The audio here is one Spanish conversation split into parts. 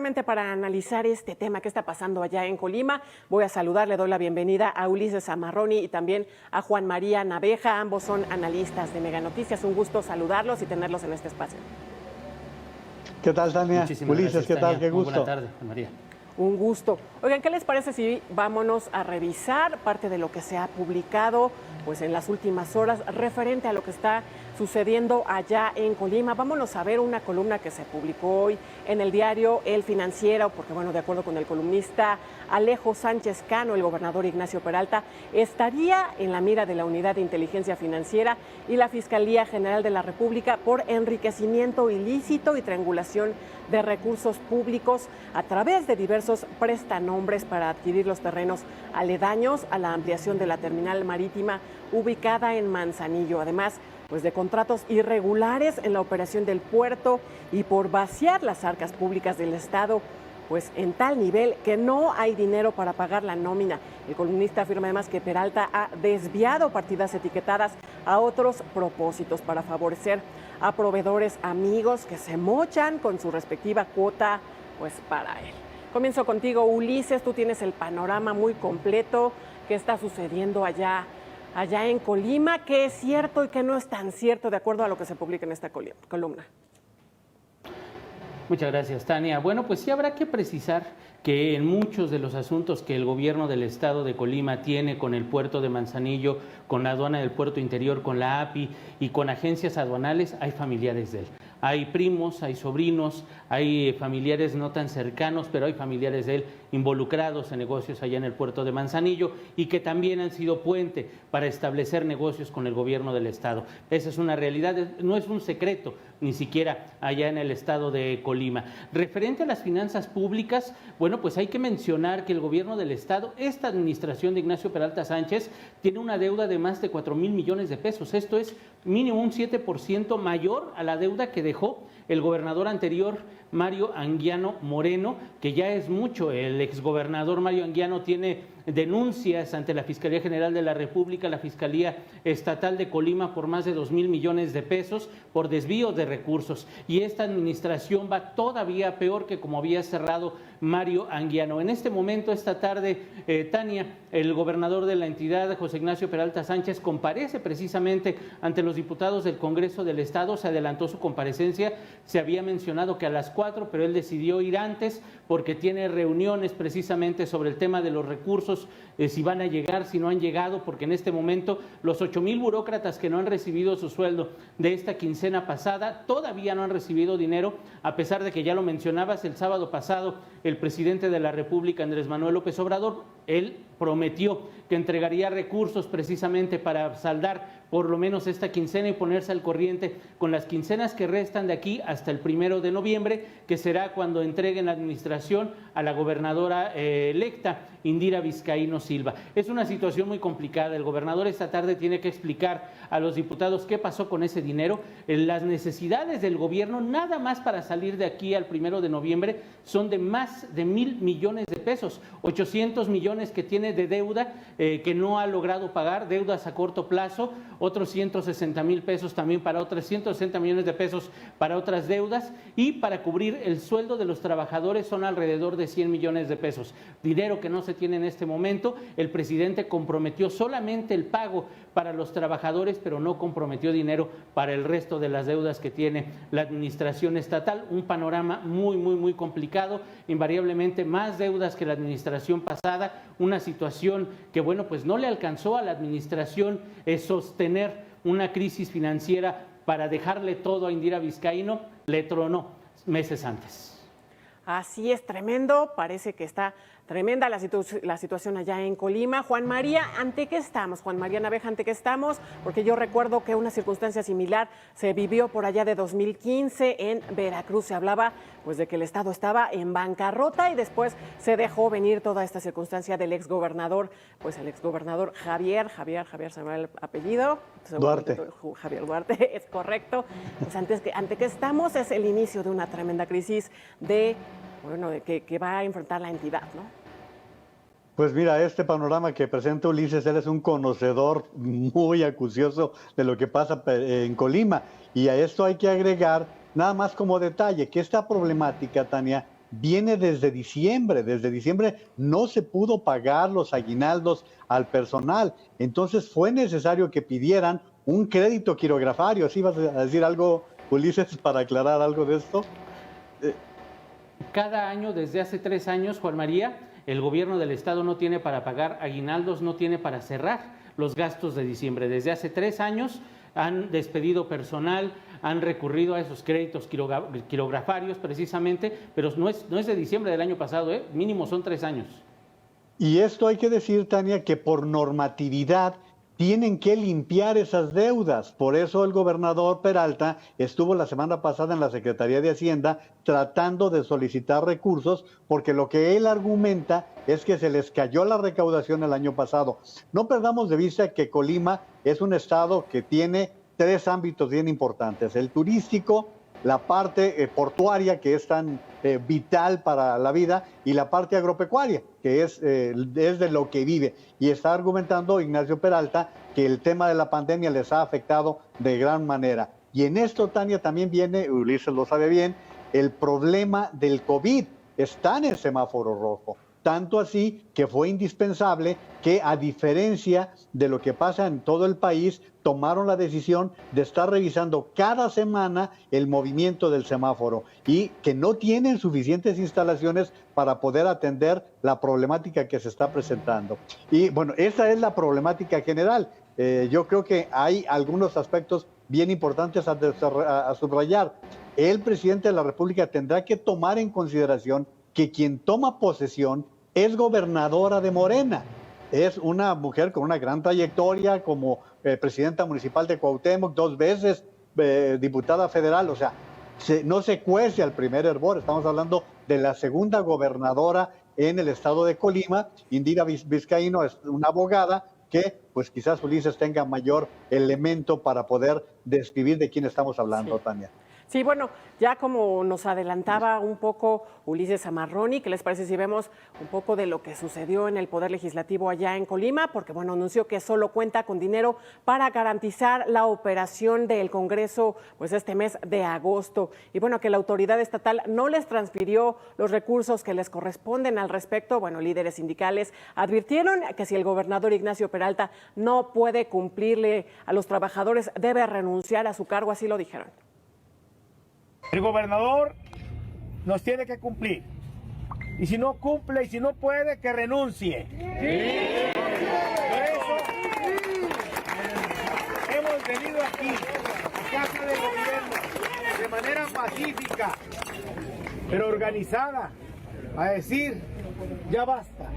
justamente para analizar este tema que está pasando allá en Colima, voy a saludar, le doy la bienvenida a Ulises Zamarroni y también a Juan María Naveja. Ambos son analistas de Mega Noticias. Un gusto saludarlos y tenerlos en este espacio. ¿Qué tal, Tania? Muchísimas Ulises, gracias, ¿qué tal? Tania. Qué Muy gusto. buena tarde, Juan María. Un gusto. Oigan, ¿qué les parece si vámonos a revisar parte de lo que se ha publicado pues en las últimas horas referente a lo que está sucediendo allá en Colima? Vámonos a ver una columna que se publicó hoy en el diario El Financiero, porque bueno, de acuerdo con el columnista Alejo Sánchez Cano, el gobernador Ignacio Peralta estaría en la mira de la Unidad de Inteligencia Financiera y la Fiscalía General de la República por enriquecimiento ilícito y triangulación de recursos públicos a través de diversos prestanombres para adquirir los terrenos aledaños a la ampliación de la terminal marítima ubicada en Manzanillo. Además, pues de contratos irregulares en la operación del puerto y por vaciar las arcas públicas del Estado, pues en tal nivel que no hay dinero para pagar la nómina. El columnista afirma además que Peralta ha desviado partidas etiquetadas a otros propósitos para favorecer a proveedores amigos que se mochan con su respectiva cuota, pues para él. Comienzo contigo, Ulises, tú tienes el panorama muy completo. ¿Qué está sucediendo allá en Colima? ¿Qué es cierto y qué no es tan cierto de acuerdo a lo que se publica en esta columna? Muchas gracias, Tania. Bueno, pues sí habrá que precisar que en muchos de los asuntos que el gobierno del estado de Colima tiene con el puerto de Manzanillo, con la aduana del puerto interior, con la API y con agencias aduanales, hay familiares de él. Hay primos, hay sobrinos, hay familiares no tan cercanos, pero hay familiares de él involucrados en negocios allá en el puerto de Manzanillo y que también han sido puente para establecer negocios con el gobierno del estado. Esa es una realidad, no es un secreto, ni siquiera allá en el estado de Colima. Referente a las finanzas públicas, bueno, pues hay que mencionar que el gobierno del estado, esta administración de Ignacio Peralta Sánchez, tiene una deuda de más de 4,000 millones de pesos. Esto es mínimo un 7% mayor a la deuda que dejó el gobernador anterior, Mario Anguiano Moreno, que ya es mucho. El exgobernador Mario Anguiano tiene denuncias ante la Fiscalía General de la República, la Fiscalía Estatal de Colima por más de 2,000 millones de pesos por desvío de recursos. Y esta administración va todavía peor que como había cerrado Mario Anguiano. En este momento, esta tarde, Tania, el gobernador de la entidad, José Ignacio Peralta Sánchez, comparece precisamente ante los diputados del Congreso del Estado. Se adelantó su comparecencia, se había mencionado que a las 4, pero él decidió ir antes porque tiene reuniones precisamente sobre el tema de los recursos, si van a llegar, si no han llegado, porque en este momento los 8,000 burócratas que no han recibido su sueldo de esta quincena pasada todavía no han recibido dinero, a pesar de que ya lo mencionabas, el sábado pasado el presidente de la República, Andrés Manuel López Obrador, él prometió que entregaría recursos precisamente para saldar por lo menos esta quincena y ponerse al corriente con las quincenas que restan de aquí hasta el 1 de noviembre, que será cuando entreguen la administración a la gobernadora electa, Indira Vizcaíno Silva. Es una situación muy complicada. El gobernador esta tarde tiene que explicar a los diputados qué pasó con ese dinero. Las necesidades del gobierno, nada más para salir de aquí al 1 de noviembre, son de más de 1,000 millones de pesos, 800 millones que tiene de deuda que no ha logrado pagar, deudas a corto plazo, otros 160,000 pesos también para otras, 160 millones de pesos para otras deudas, y para cubrir el sueldo de los trabajadores son alrededor de 100 millones de pesos. Dinero que no se tiene en este momento. El presidente comprometió solamente el pago para los trabajadores, pero no comprometió dinero para el resto de las deudas que tiene la administración estatal. Un panorama muy complicado, invariablemente más deudas que la administración pasada, una situación que, bueno, pues no le alcanzó a la administración sostener una crisis financiera para dejarle todo a Indira Vizcaíno, le tronó meses antes. Así es, tremendo, parece que está tremenda la situación allá en Colima. Juan María, ¿ante qué estamos? Juan María Naveja, ¿ante qué estamos? Porque yo recuerdo que una circunstancia similar se vivió por allá de 2015 en Veracruz. Se hablaba pues de que el Estado estaba en bancarrota y después se dejó venir toda esta circunstancia del exgobernador, pues el exgobernador Javier, se me va el apellido. Duarte. Javier Duarte, es correcto. Pues ante qué estamos es el inicio de una tremenda crisis de que va a enfrentar la entidad, ¿no? Pues mira, este panorama que presenta Ulises, él es un conocedor muy acucioso de lo que pasa en Colima. Y a esto hay que agregar, nada más como detalle, que esta problemática, Tania, viene desde diciembre. Desde diciembre no se pudo pagar los aguinaldos al personal. Entonces fue necesario que pidieran un crédito quirografario. ¿Sí vas a decir algo, Ulises, para aclarar algo de esto? Cada año, desde hace 3 años, Juan María, el gobierno del estado no tiene para pagar aguinaldos, no tiene para cerrar los gastos de diciembre. Desde hace 3 años han despedido personal, han recurrido a esos créditos quirografarios precisamente, pero no es de diciembre del año pasado, mínimo son 3 años. Y esto hay que decir, Tania, que por normatividad tienen que limpiar esas deudas. Por eso el gobernador Peralta estuvo la semana pasada en la Secretaría de Hacienda tratando de solicitar recursos, porque lo que él argumenta es que se les cayó la recaudación el año pasado. No perdamos de vista que Colima es un estado que tiene 3 ámbitos bien importantes: el turístico, la parte portuaria, que es tan vital para la vida, y la parte agropecuaria, que es de lo que vive. Y está argumentando Ignacio Peralta que el tema de la pandemia les ha afectado de gran manera. Y en esto, Tania, también viene, Ulises lo sabe bien, el problema del COVID. Están en semáforo rojo. Tanto así que fue indispensable que, a diferencia de lo que pasa en todo el país, tomaron la decisión de estar revisando cada semana el movimiento del semáforo, y que no tienen suficientes instalaciones para poder atender la problemática que se está presentando. Y bueno, esa es la problemática general. Yo creo que hay algunos aspectos bien importantes a subrayar. El presidente de la República tendrá que tomar en consideración que quien toma posesión es gobernadora de Morena. Es una mujer con una gran trayectoria como presidenta municipal de Cuauhtémoc, 2 veces diputada federal. O sea, no se cuece al primer hervor. Estamos hablando de la segunda gobernadora en el estado de Colima. Indira Vizcaíno es una abogada que, pues quizás Ulises tenga mayor elemento para poder describir de quién estamos hablando, sí. Tania. Sí, bueno, ya como nos adelantaba un poco Ulises Zamarroni, ¿qué les parece si vemos un poco de lo que sucedió en el Poder Legislativo allá en Colima? Porque, bueno, anunció que solo cuenta con dinero para garantizar la operación del Congreso, pues este mes de agosto. Y bueno, que la autoridad estatal no les transfirió los recursos que les corresponden. Al respecto, bueno, líderes sindicales advirtieron que si el gobernador Ignacio Peralta no puede cumplirle a los trabajadores, debe renunciar a su cargo, así lo dijeron. El gobernador nos tiene que cumplir. Y si no cumple y si no puede, que renuncie. Sí. Por eso hemos venido aquí, a Casa de Gobierno, de manera pacífica, pero organizada, a decir, ya basta,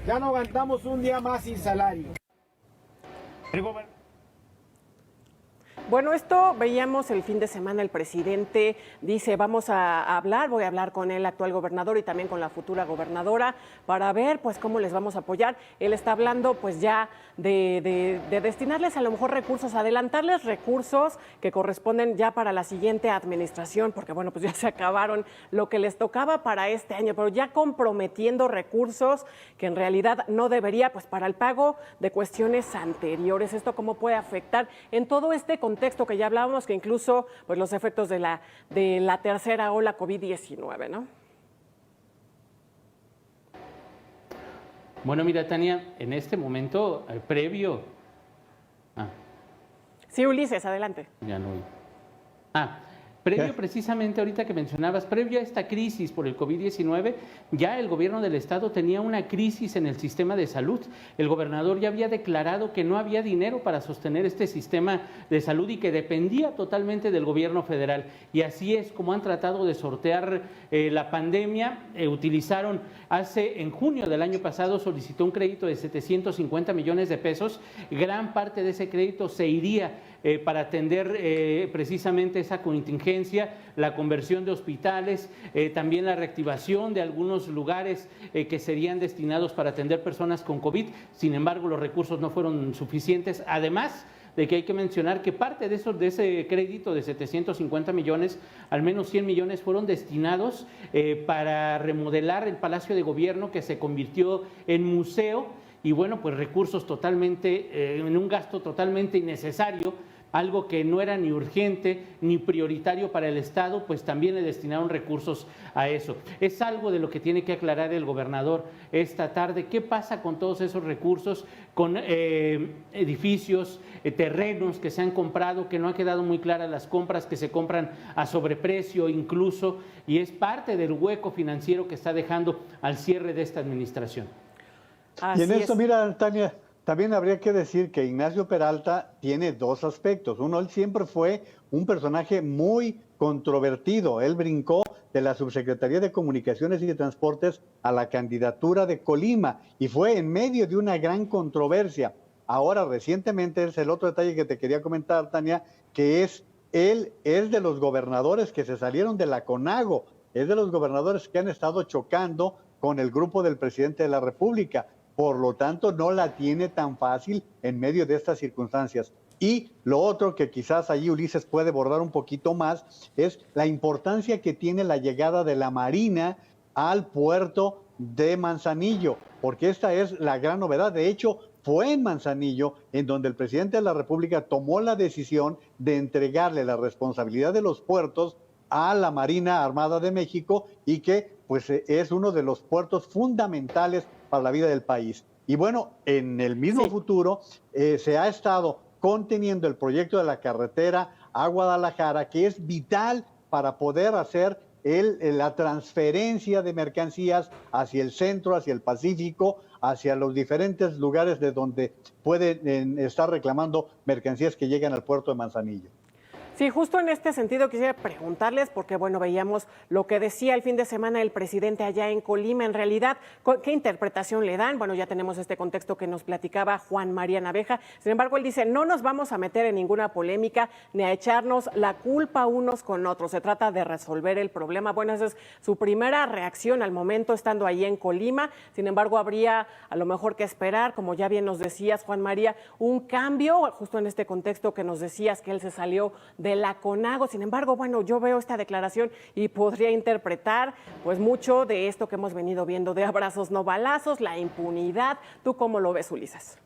ya no aguantamos un día más sin salario. Bueno, esto veíamos el fin de semana. El presidente dice, vamos a hablar, voy a hablar con el actual gobernador y también con la futura gobernadora para ver pues cómo les vamos a apoyar. Él está hablando pues ya de destinarles a lo mejor recursos, adelantarles recursos que corresponden ya para la siguiente administración, porque bueno, pues ya se acabaron lo que les tocaba para este año, pero ya comprometiendo recursos que en realidad no debería, pues para el pago de cuestiones anteriores. ¿Esto cómo puede afectar en todo este contexto que ya hablábamos, que incluso pues los efectos de la tercera ola COVID-19, ¿no? Bueno, mira, Tania, en este momento, previo... Sí, Ulises, adelante. Ya no. Previo precisamente, ahorita que mencionabas, previo a esta crisis por el COVID-19, ya el gobierno del estado tenía una crisis en el sistema de salud. El gobernador ya había declarado que no había dinero para sostener este sistema de salud y que dependía totalmente del gobierno federal. Y así es como han tratado de sortear la pandemia. Utilizaron, en junio del año pasado, solicitó un crédito de 750 millones de pesos. Gran parte de ese crédito se iría para atender precisamente esa contingencia, la conversión de hospitales, también la reactivación de algunos lugares que serían destinados para atender personas con COVID. Sin embargo, los recursos no fueron suficientes. Además de que hay que mencionar que parte de ese crédito de 750 millones, al menos 100 millones fueron destinados para remodelar el Palacio de Gobierno, que se convirtió en museo. Y bueno, pues recursos totalmente, en un gasto totalmente innecesario, algo que no era ni urgente ni prioritario para el Estado, pues también le destinaron recursos a eso. Es algo de lo que tiene que aclarar el gobernador esta tarde. ¿Qué pasa con todos esos recursos, con edificios, terrenos que se han comprado, que no ha quedado muy claras las compras, que se compran a sobreprecio incluso, y es parte del hueco financiero que está dejando al cierre de esta administración? Y en esto, mira, Tania, también habría que decir que Ignacio Peralta tiene dos aspectos. Uno, él siempre fue un personaje muy controvertido. Él brincó de la Subsecretaría de Comunicaciones y de Transportes a la candidatura de Colima y fue en medio de una gran controversia. Ahora, recientemente, es el otro detalle que te quería comentar, Tania, que él es de los gobernadores que se salieron de la CONAGO, es de los gobernadores que han estado chocando con el grupo del presidente de la República. Por lo tanto, no la tiene tan fácil en medio de estas circunstancias. Y lo otro que quizás allí Ulises puede abordar un poquito más es la importancia que tiene la llegada de la Marina al puerto de Manzanillo, porque esta es la gran novedad. De hecho, fue en Manzanillo en donde el presidente de la República tomó la decisión de entregarle la responsabilidad de los puertos a la Marina Armada de México y que pues es uno de los puertos fundamentales para la vida del país. Y bueno, en el mismo futuro se ha estado conteniendo el proyecto de la carretera a Guadalajara, que es vital para poder hacer la transferencia de mercancías hacia el centro, hacia el Pacífico, hacia los diferentes lugares de donde pueden estar reclamando mercancías que llegan al puerto de Manzanillo. Sí, justo en este sentido quisiera preguntarles, porque bueno, veíamos lo que decía el fin de semana el presidente allá en Colima. En realidad, ¿qué interpretación le dan? Bueno, ya tenemos este contexto que nos platicaba Juan María Naveja. Sin embargo, él dice, no nos vamos a meter en ninguna polémica ni a echarnos la culpa unos con otros. Se trata de resolver el problema. Bueno, esa es su primera reacción al momento estando ahí en Colima. Sin embargo, habría a lo mejor que esperar, como ya bien nos decías, Juan María, un cambio, justo en este contexto que nos decías que él se salió de la CONAGO. Sin embargo, bueno, yo veo esta declaración y podría interpretar pues mucho de esto que hemos venido viendo de abrazos no balazos, la impunidad. ¿Tú cómo lo ves, Ulises?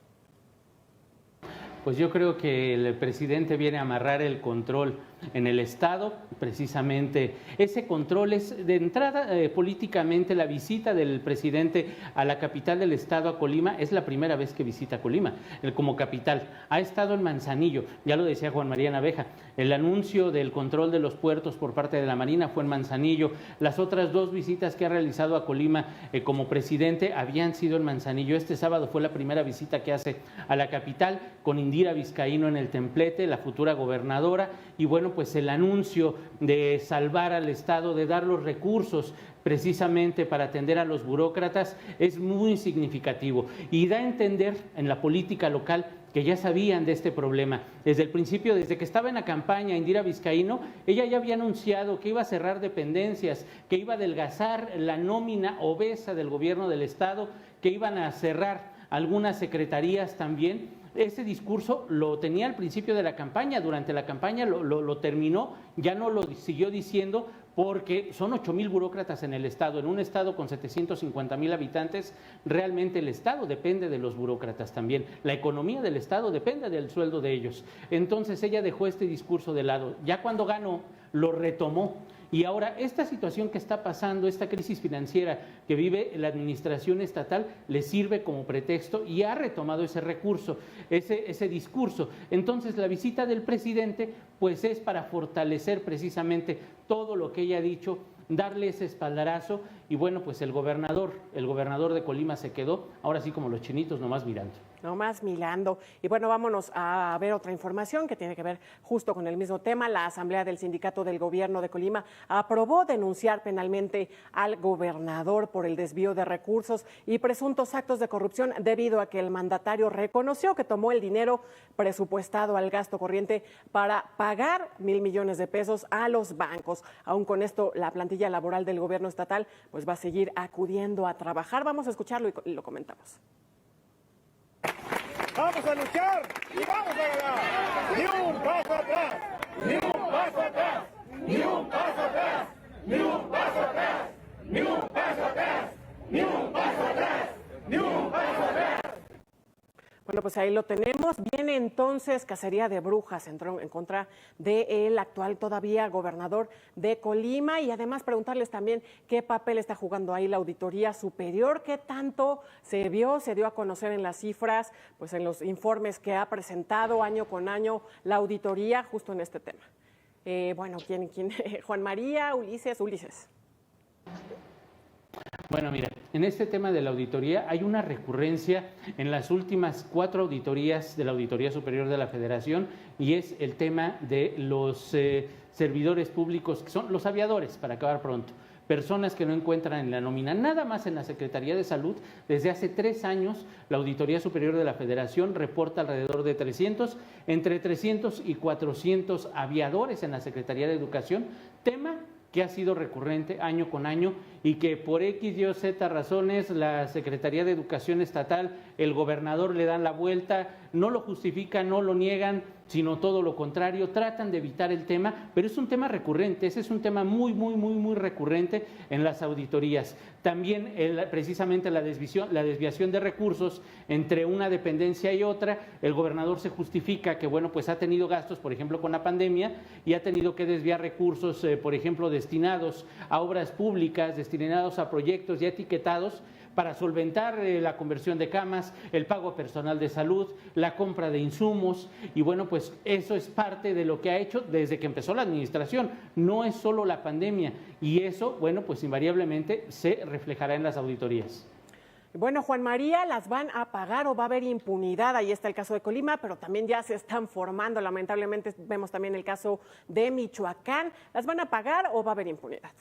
Pues yo creo que el presidente viene a amarrar el control en el Estado, precisamente ese control es de entrada políticamente. La visita del presidente a la capital del Estado, a Colima, es la primera vez que visita Colima como capital. Ha estado en Manzanillo, ya lo decía Juan María Naveja, el anuncio del control de los puertos por parte de la Marina fue en Manzanillo. Las otras dos visitas que ha realizado a Colima como presidente habían sido en Manzanillo. Este sábado fue la primera visita que hace a la capital con Indira Vizcaíno en el templete, la futura gobernadora, y bueno, pues el anuncio de salvar al Estado, de dar los recursos precisamente para atender a los burócratas, es muy significativo y da a entender en la política local que ya sabían de este problema. Desde el principio, desde que estaba en la campaña Indira Vizcaíno, ella ya había anunciado que iba a cerrar dependencias, que iba a adelgazar la nómina obesa del gobierno del Estado, que iban a cerrar algunas secretarías también. Ese discurso lo tenía al principio de la campaña, durante la campaña lo terminó, ya no lo siguió diciendo porque son 8,000 burócratas en el Estado. En un Estado con 750,000 habitantes, realmente el Estado depende de los burócratas también. La economía del Estado depende del sueldo de ellos. Entonces ella dejó este discurso de lado. Ya cuando ganó, lo retomó. Y ahora esta situación que está pasando, esta crisis financiera que vive la administración estatal, le sirve como pretexto y ha retomado ese recurso, ese discurso. Entonces la visita del presidente pues es para fortalecer precisamente todo lo que ella ha dicho, darle ese espaldarazo y bueno, pues el gobernador de Colima se quedó, ahora sí como los chinitos, nomás mirando. Nomás mirando. Y bueno, vámonos a ver otra información que tiene que ver justo con el mismo tema. La Asamblea del Sindicato del Gobierno de Colima aprobó denunciar penalmente al gobernador por el desvío de recursos y presuntos actos de corrupción debido a que el mandatario reconoció que tomó el dinero presupuestado al gasto corriente para pagar 1,000 millones de pesos a los bancos. Aún con esto, la plantilla laboral del gobierno estatal pues va a seguir acudiendo a trabajar. Vamos a escucharlo y lo comentamos. Vamos a luchar y vamos a ganar. Ni un paso atrás, ni un paso atrás, ni un paso atrás, ni un paso atrás, ni un paso atrás, ni un paso atrás, ni un paso atrás. Bueno, pues ahí lo tenemos. Viene entonces cacería de brujas en contra del actual todavía gobernador de Colima, y además preguntarles también qué papel está jugando ahí la Auditoría Superior, qué tanto se dio a conocer en las cifras, pues en los informes que ha presentado año con año la auditoría justo en este tema. Bueno, ¿quién? Juan María, Ulises. Bueno, mira, en este tema de la auditoría hay una recurrencia en las últimas 4 auditorías de la Auditoría Superior de la Federación, y es el tema de los servidores públicos, que son los aviadores, para acabar pronto. Personas que no encuentran en la nómina. Nada más en la Secretaría de Salud, desde hace 3 años, la Auditoría Superior de la Federación reporta alrededor de entre 300 y 400 aviadores en la Secretaría de Educación, tema que ha sido recurrente año con año y que por X, Y o Z razones la Secretaría de Educación Estatal, el gobernador le dan la vuelta, no lo justifican, no lo niegan, sino todo lo contrario, tratan de evitar el tema, pero es un tema recurrente, ese es un tema muy recurrente en las auditorías. También precisamente la desviación de recursos entre una dependencia y otra. El gobernador se justifica que, bueno, pues ha tenido gastos, por ejemplo, con la pandemia, y ha tenido que desviar recursos, por ejemplo, destinados a obras públicas, destinados a proyectos ya etiquetados, para solventar la conversión de camas, el pago a personal de salud, la compra de insumos, y bueno, pues eso es parte de lo que ha hecho desde que empezó la administración. No es solo la pandemia, y eso, bueno, pues invariablemente se reflejará en las auditorías. Bueno, Juan María, ¿las van a pagar o va a haber impunidad? Ahí está el caso de Colima, pero también ya se están formando, lamentablemente vemos también el caso de Michoacán. ¿Las van a pagar o va a haber impunidad?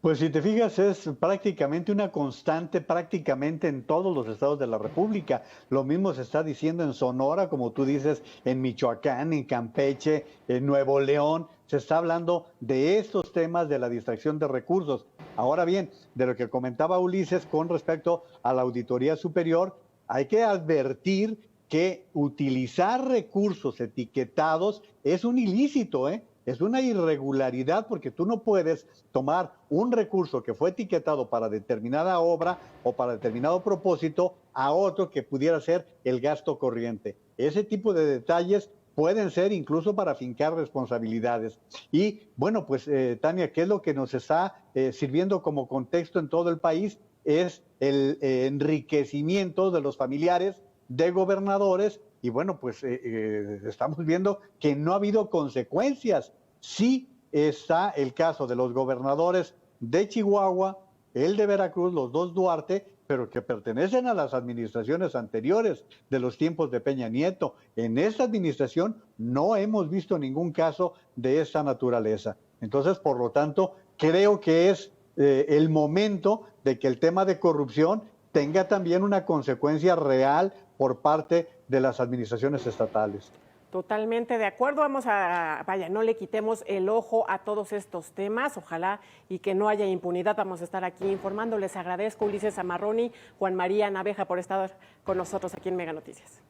Pues si te fijas, es prácticamente una constante, prácticamente en todos los estados de la República. Lo mismo se está diciendo en Sonora, como tú dices, en Michoacán, en Campeche, en Nuevo León. Se está hablando de estos temas de la distracción de recursos. Ahora bien, de lo que comentaba Ulises con respecto a la Auditoría Superior, hay que advertir que utilizar recursos etiquetados es un ilícito, Es una irregularidad, porque tú no puedes tomar un recurso que fue etiquetado para determinada obra o para determinado propósito a otro que pudiera ser el gasto corriente. Ese tipo de detalles pueden ser incluso para fincar responsabilidades. Y bueno, pues Tania, ¿qué es lo que nos está sirviendo como contexto en todo el país? Es el enriquecimiento de los familiares de gobernadores. Y bueno, pues estamos viendo que no ha habido consecuencias. Sí está el caso de los gobernadores de Chihuahua, el de Veracruz, los 2 Duarte, pero que pertenecen a las administraciones anteriores de los tiempos de Peña Nieto. En esta administración no hemos visto ningún caso de esta naturaleza. Entonces, por lo tanto, creo que es el momento de que el tema de corrupción tenga también una consecuencia real por parte de las administraciones estatales. Totalmente de acuerdo. No le quitemos el ojo a todos estos temas, ojalá y que no haya impunidad. Vamos a estar aquí informando. Les agradezco, Ulises Zamarroni, Juan María Naveja, por estar con nosotros aquí en Mega Noticias.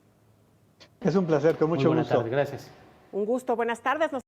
Es un placer, con mucho gusto. Buenas tardes, gracias. Un gusto, buenas tardes.